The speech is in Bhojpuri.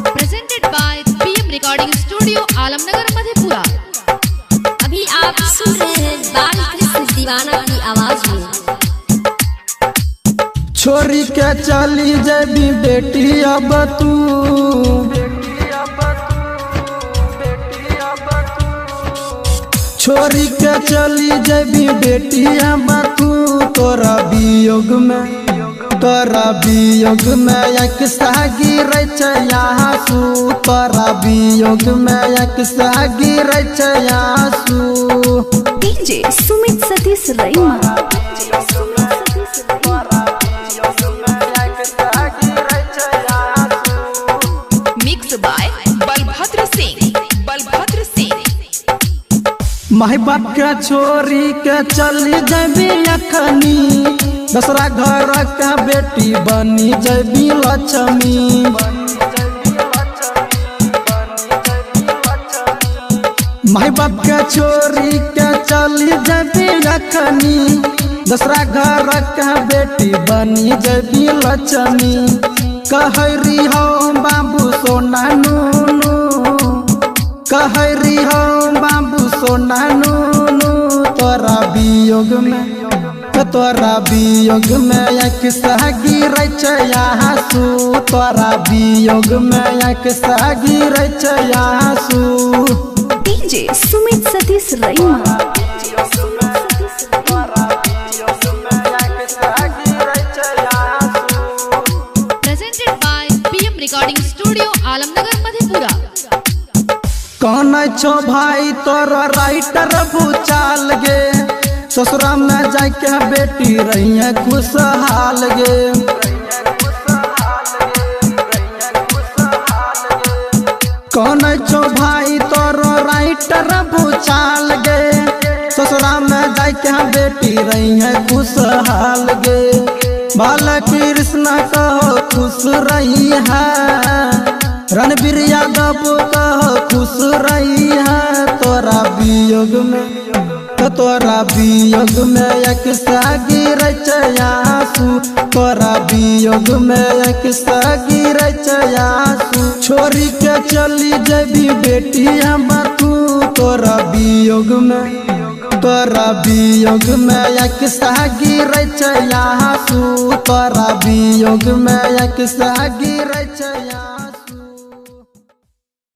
Presented by PM recording studio Alamnagar Madhepura. अभी आप सुन रहे हैं बालकृष्ण दीवाना की आवाज में। छोरी के चली जेबी बेटी अब तू, छोरी के चली जेबी बेटी अब तू, तोरा वियोग में एक सागी रचयासु, तोरा वियोग में एक सागी रचयासु। DJ Sumit Satish Raima. Mix by Balbhadra Singh. माई बाप के छोरी के चली जेबी अखनी, दूसरा घर का बेटी बनी जेबी लक्ष्मी। माई बाप के छोरी के चली जेबी अखनी, दूसरा घर का बेटी बनी जेबी लक्ष्मी। कहरी हो बाबू सोना नूनू, कहरी हो बाबू सोना नूनू, तोरा वियोग में एक सागी रचयासु, तोरा वियोग में एक सागी रचयासु। DJ Sumit Satish Raima. Presented by PM recording studio Alamnagar Madhepura. कौन छो भाई तोरा राइटर भूचाल गे, ससुरा में जाके बेटी रही खुशहाल गे। कौन छो भाई तोरो राइटर भूचाल गे, ससुरा में जाके बेटी रही खुशहाल गे। बालकृष्ण कहो खुश रही है, रणबीर यादव कहो खुश रही है। तोरा वियोग में एक सागी रचयासु, तोरा वियोग में एक सागी रचयासु। छोरी के चली जेबी बेटी हम तू, तोरा वियोग में एक सागी रचयासु, तोरा वियोग में एक सागी रचया।